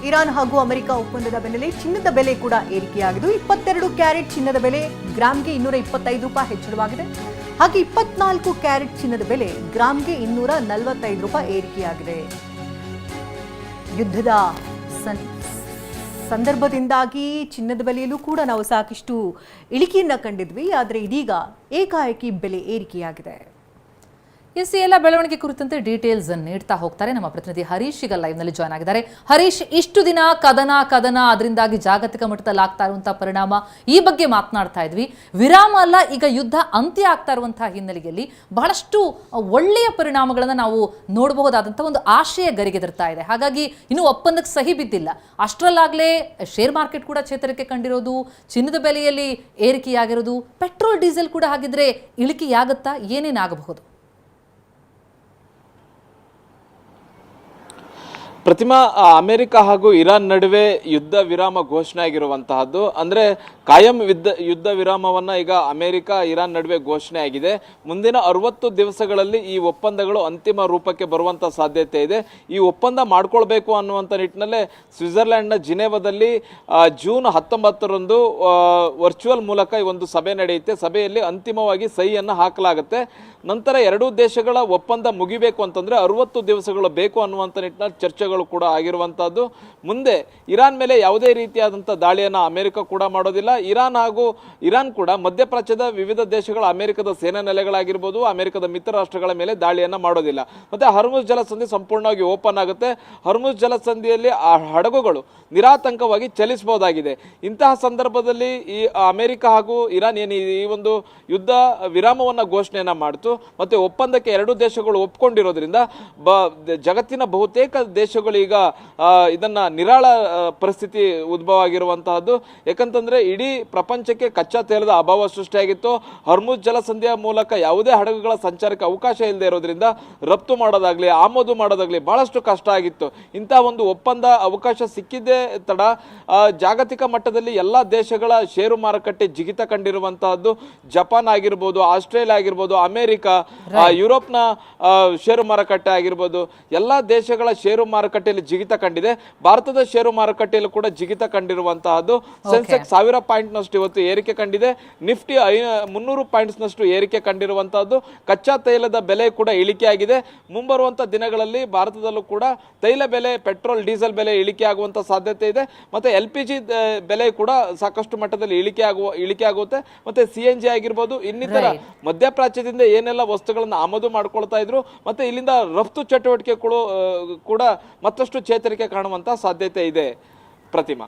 Iran ಹಾಗೂ America ಒಪ್ಪಂದದ ಬೆನ್ನಲ್ಲೇ ಚಿನ್ನದ ಬೆಲೆ ಕೂಡ ಏರಿಕೆಯಾಗಿದ್ದು 22 ಕ್ಯಾರೆಟ್ ಚಿನ್ನದ ಬೆಲೆ ಗ್ರಾಮ್ಗೆ 225 ರೂಪಾಯಿ ಹೆಚ್ಚಳವಾಗಿದೆ. ಹಾಗೆ 24 ಕ್ಯಾರೆಟ್ ಚಿನ್ನದ ಬೆಲೆ ಗ್ರಾಮ್ಗೆ 245 ರೂಪಾಯಿ ಏರಿಕೆಯಾಗಿದೆ. ಯುದ್ಧದ ಸಂದರ್ಭದಿಂದಾಗಿ ಚಿನ್ನದ ಬೆಲೆಯಲ್ಲೂ ಕೂಡ ನಾವು ಸಾಕಷ್ಟು ಇಳಿಕೆಯನ್ನ ಕಂಡಿದ್ವಿ. ಆದರೆ ಇದೀಗ ಏಕಾಏಕಿ ಬೆಲೆ ಏರಿಕೆಯಾಗಿದೆ. ಎಸ್ ಎಲ್ಲ ಬೆಳವಣಿಗೆ ಕುರಿತಂತೆ ಡೀಟೇಲ್ಸ್ ನೀಡ್ತಾ ಹೋಗ್ತಾರೆ ನಮ್ಮ ಪ್ರತಿನಿಧಿ ಹರೀಶ್ ಈಗ ಲೈವ್ ನಲ್ಲಿ ಜಾಯ್ನ್ ಆಗಿದ್ದಾರೆ. ಹರೀಶ್, ಇಷ್ಟು ದಿನ ಕದನ ಅದರಿಂದಾಗಿ ಜಾಗತಿಕ ಮಟ್ಟದಲ್ಲಿ ಆಗ್ತಾ ಇರುವಂತಹ ಪರಿಣಾಮ ಈ ಬಗ್ಗೆ ಮಾತನಾಡ್ತಾ ಇದ್ವಿ. ವಿರಾಮ ಅಲ್ಲ, ಈಗ ಯುದ್ಧ ಅಂತ್ಯ ಆಗ್ತಾ ಇರುವಂತಹ ಹಿನ್ನೆಲೆಯಲ್ಲಿ ಬಹಳಷ್ಟು ಒಳ್ಳೆಯ ಪರಿಣಾಮಗಳನ್ನ ನಾವು ನೋಡಬಹುದಾದಂತಹ ಒಂದು ಆಶಯ ಗರಿಗೆದರ್ತಾ ಇದೆ. ಹಾಗಾಗಿ ಇನ್ನೂ ಒಪ್ಪಂದಕ್ಕೆ ಸಹಿ ಬಿದ್ದಿಲ್ಲ. ಅಷ್ಟರಲ್ಲಾಗಲೇ ಶೇರ್ ಮಾರ್ಕೆಟ್ ಕೂಡ ಚೇತರಿಕೆ ಕಂಡಿರೋದು, ಚಿನ್ನದ ಬೆಲೆಯಲ್ಲಿ ಏರಿಕೆಯಾಗಿರೋದು, ಪೆಟ್ರೋಲ್ ಡೀಸೆಲ್ ಕೂಡ ಹಾಗಿದ್ರೆ ಇಳಿಕೆಯಾಗುತ್ತಾ, ಏನೇನಾಗಬಹುದು? ಪ್ರತಿಮಾ, ಅಮೆರಿಕ ಹಾಗೂ ಇರಾನ್ ನಡುವೆ ಯುದ್ಧ ವಿರಾಮ ಘೋಷಣೆ ಆಗಿರುವಂತಹದ್ದು. ಅಂದ್ರೆ ಕಾಯಂ ಯುದ್ಧ ವಿರಾಮವನ್ನ ಈಗ ಅಮೆರಿಕ ಇರಾನ್ ನಡುವೆ ಘೋಷಣೆ ಆಗಿದೆ. ಮುಂದಿನ 60 ದಿವಸಗಳಲ್ಲಿ ಈ ಒಪ್ಪಂದಗಳು ಅಂತಿಮ ರೂಪಕ್ಕೆ ಬರುವಂತ ಸಾಧ್ಯತೆ ಇದೆ. ಈ ಒಪ್ಪಂದ ಮಾಡ್ಕೊಳ್ಬೇಕು ಅನ್ನುವಂಥ ನಿಟ್ಟಿನಲ್ಲೇ ಸ್ವಿಟ್ಜರ್ಲ್ಯಾಂಡ್ನ ಜಿನೆವಾದಲ್ಲಿ ಜೂನ್ 19ರಂದು ವರ್ಚುವಲ್ ಮೂಲಕ ಈ ಒಂದು ಸಭೆ ನಡೆಯುತ್ತೆ. ಸಭೆಯಲ್ಲಿ ಅಂತಿಮವಾಗಿ ಸಹಿಯನ್ನು ಹಾಕಲಾಗುತ್ತೆ. ನಂತರ ಎರಡೂ ದೇಶಗಳ ಒಪ್ಪಂದ ಮುಗಿಬೇಕು ಅಂತಂದ್ರೆ 60 ದಿವಸಗಳು ಬೇಕು ಅನ್ನುವಂಥ ನಿಟ್ಟಿನಲ್ಲಿ ಚರ್ಚೆಗಳು ಕೂಡ ಆಗಿರುವಂತಹದ್ದು. ಮುಂದೆ ಇರಾನ್ ಮೇಲೆ ಯಾವುದೇ ರೀತಿಯಾದಂಥ ದಾಳಿಯನ್ನು ಅಮೆರಿಕ ಕೂಡ ಮಾಡೋದಿಲ್ಲ. ಇರಾನ್ ಕೂಡ ಮಧ್ಯಪ್ರಾಚ್ಯದ ವಿವಿಧ ದೇಶಗಳ ಅಮೆರಿಕದ ಸೇನಾ ನೆಲೆಗಳಾಗಿರ್ಬೋದು, ಅಮೆರಿಕದ ಮಿತ್ರ ರಾಷ್ಟ್ರಗಳ ಮೇಲೆ ದಾಳಿಯನ್ನು ಮಾಡೋದಿಲ್ಲ. ಮತ್ತೆ ಹರ್ಮುಜ್ ಜಲಸಂಧಿ ಸಂಪೂರ್ಣವಾಗಿ ಓಪನ್ ಆಗುತ್ತೆ. ಹರ್ಮುಜ್ ಜಲಸಂಧಿಯಲ್ಲಿ ಆ ಹಡಗುಗಳು ನಿರಾತಂಕವಾಗಿ ಚಲಿಸಬಹುದಾಗಿದೆ. ಇಂತಹ ಸಂದರ್ಭದಲ್ಲಿ ಈ ಅಮೆರಿಕ ಹಾಗೂ ಇರಾನ್ ಏನು ಈ ಒಂದು ಯುದ್ಧ ವಿರಾಮವನ್ನ ಘೋಷಣೆಯನ್ನ ಮಾಡ್ತು, ಮತ್ತೆ ಒಪ್ಪಂದಕ್ಕೆ ಎರಡೂ ದೇಶಗಳು ಒಪ್ಕೊಂಡಿರೋದ್ರಿಂದ ಜಗತ್ತಿನ ಬಹುತೇಕ ದೇಶಗಳು ಈಗ ಇದನ್ನ ನಿರಾಳ ಪರಿಸ್ಥಿತಿ ಉದ್ಭವ ಆಗಿರುವಂತಹದ್ದು. ಯಾಕಂತಂದ್ರೆ ಇಡೀ ಪ್ರಪಂಚಕ್ಕೆ ಕಚ್ಚಾ ತೈಲದ ಅಭಾವ ಸೃಷ್ಟಿಯಾಗಿತ್ತು. ಹರ್ಮುಜ್ ಜಲಸಂಧಿಯ ಮೂಲಕ ಯಾವುದೇ ಹಡಗುಗಳ ಸಂಚಾರಕ್ಕೆ ಅವಕಾಶ ಇಲ್ಲದೆ ಇರೋದ್ರಿಂದ ರಫ್ತು ಮಾಡೋದಾಗ್ಲಿ ಆಮದು ಮಾಡೋದಾಗ್ಲಿ ಬಹಳಷ್ಟು ಕಷ್ಟ ಆಗಿತ್ತು. ಇಂತಹ ಒಂದು ಒಪ್ಪಂದ ಅವಕಾಶ ಸಿಕ್ಕಿದ್ದೇ ತಡ ಜಾಗತಿಕ ಮಟ್ಟದಲ್ಲಿ ಎಲ್ಲಾ ದೇಶಗಳ ಷೇರು ಮಾರುಕಟ್ಟೆ ಜಿಗಿತ ಕಂಡಿರುವಂತಹದ್ದು. ಜಪಾನ್ ಆಗಿರ್ಬೋದು, ಆಸ್ಟ್ರೇಲಿಯಾ ಆಗಿರ್ಬೋದು, ಅಮೆರಿಕ, ಯುರೋಪ್ನ ಷೇರು ಮಾರುಕಟ್ಟೆ ಆಗಿರ್ಬೋದು, ಎಲ್ಲಾ ದೇಶಗಳ ಷೇರು ಮಾರುಕಟ್ಟೆಯಲ್ಲಿ ಜಿಗಿತ ಕಂಡಿದೆ. ಭಾರತದ ಷೇರು ಮಾರುಕಟ್ಟೆಯಲ್ಲೂ ಕೂಡ ಜಿಗಿತ ಕಂಡಿರುವಂತಹದ್ದು. ಸೆನ್ಸೆಕ್ಸ್ 1000 ಪಾಯಿಂಟ್ ನಷ್ಟು ಇವತ್ತು ಏರಿಕೆ ಕಂಡಿದೆ. ನಿಫ್ಟಿ 300 ಪಾಯಿಂಟ್ಸ್ ನಷ್ಟು ಏರಿಕೆ ಕಂಡಿರುವಂತಹದ್ದು. ಕಚ್ಚಾ ತೈಲದ ಬೆಲೆ ಕೂಡ ಇಳಿಕೆಯಾಗಿದೆ. ಮುಂಬರುವಂತ ದಿನಗಳಲ್ಲಿ ಭಾರತದಲ್ಲೂ ಕೂಡ ತೈಲ ಬೆಲೆ, ಪೆಟ್ರೋಲ್ ಡೀಸೆಲ್ ಬೆಲೆ ಇಳಿಕೆ ಆಗುವಂತ ಸಾಧ್ಯತೆ ಇದೆ. ಮತ್ತೆ LPG ಬೆಲೆ ಕೂಡ ಸಾಕಷ್ಟು ಮಟ್ಟದಲ್ಲಿ ಇಳಿಕೆ ಆಗುತ್ತೆ. ಮತ್ತೆ CNG ಆಗಿರ್ಬೋದು, ಇನ್ನಿತರ ಮಧ್ಯಪ್ರಾಚ್ಯದಿಂದ ಏನೆಲ್ಲ ವಸ್ತುಗಳನ್ನು ಆಮದು ಮಾಡ್ಕೊಳ್ತಾ ಇದ್ರು, ಮತ್ತೆ ಇಲ್ಲಿಂದ ರಫ್ತು ಚಟುವಟಿಕೆಗಳು ಕೂಡ ಮತ್ತಷ್ಟು ಚೇತರಿಕೆ ಕಾಣುವಂತ ಸಾಧ್ಯತೆ ಇದೆ. ಪ್ರತಿಮಾ.